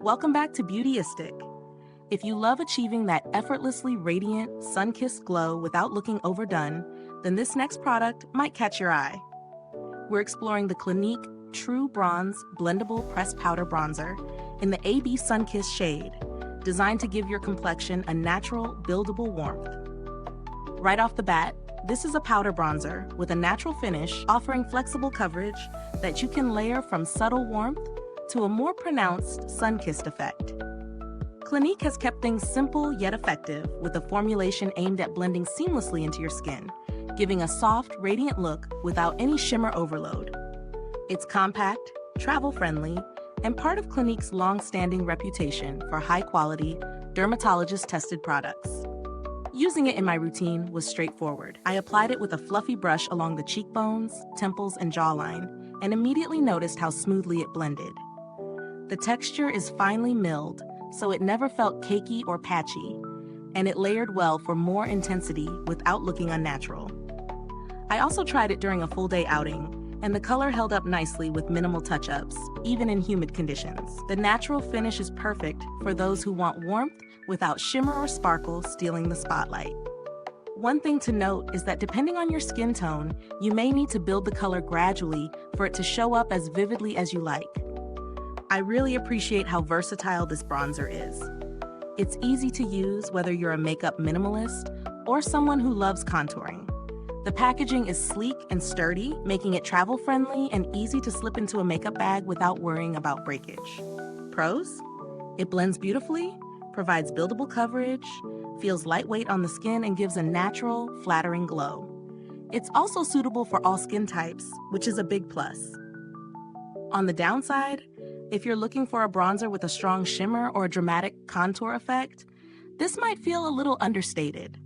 Welcome back to Beautyistic. If you love achieving that effortlessly radiant, sun-kissed glow without looking overdone, then this next product might catch your eye. We're exploring the Clinique True Bronze Blendable Pressed Powder Bronzer in the AB Sun-Kissed shade, designed to give your complexion a natural, buildable warmth. Right off the bat, this is a powder bronzer with a natural finish offering flexible coverage that you can layer from subtle warmth to a more pronounced sun-kissed effect. Clinique has kept things simple yet effective with a formulation aimed at blending seamlessly into your skin, giving a soft, radiant look without any shimmer overload. It's compact, travel-friendly, and part of Clinique's long-standing reputation for high-quality, dermatologist-tested products. Using it in my routine was straightforward. I applied it with a fluffy brush along the cheekbones, temples, and jawline, and immediately noticed how smoothly it blended. The texture is finely milled, so it never felt cakey or patchy, and it layered well for more intensity without looking unnatural. I also tried it during a full-day outing, and the color held up nicely with minimal touch-ups, even in humid conditions. The natural finish is perfect for those who want warmth without shimmer or sparkle stealing the spotlight. One thing to note is that depending on your skin tone, you may need to build the color gradually for it to show up as vividly as you like. I really appreciate how versatile this bronzer is. It's easy to use whether you're a makeup minimalist or someone who loves contouring. The packaging is sleek and sturdy, making it travel-friendly and easy to slip into a makeup bag without worrying about breakage. Pros? It blends beautifully, provides buildable coverage, feels lightweight on the skin, and gives a natural, flattering glow. It's also suitable for all skin types, which is a big plus. On the downside, if you're looking for a bronzer with a strong shimmer or a dramatic contour effect, this might feel a little understated.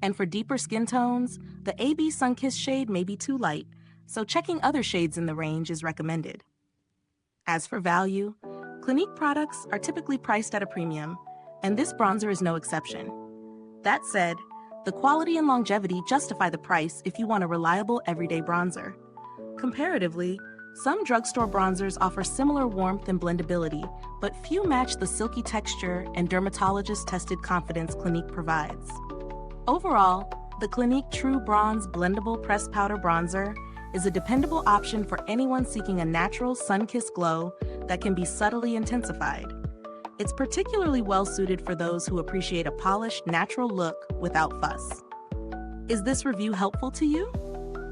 And for deeper skin tones, the AB Sun-Kissed shade may be too light, so checking other shades in the range is recommended. As for value, Clinique products are typically priced at a premium, and this bronzer is no exception. That said, the quality and longevity justify the price if you want a reliable everyday bronzer. Comparatively, some drugstore bronzers offer similar warmth and blendability, but few match the silky texture and dermatologist-tested confidence Clinique provides. Overall, the Clinique True Bronze Blendable Pressed Powder Bronzer is a dependable option for anyone seeking a natural sun-kissed glow that can be subtly intensified. It's particularly well-suited for those who appreciate a polished, natural look without fuss. Is this review helpful to you?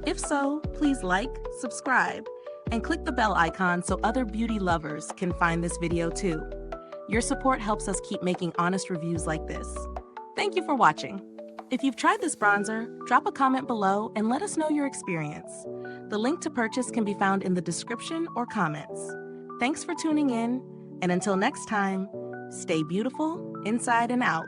If so, please like, subscribe, and click the bell icon so other beauty lovers can find this video too. Your support helps us keep making honest reviews like this. Thank you for watching. If you've tried this bronzer, drop a comment below and let us know your experience. The link to purchase can be found in the description or comments. Thanks for tuning in, and until next time, stay beautiful inside and out.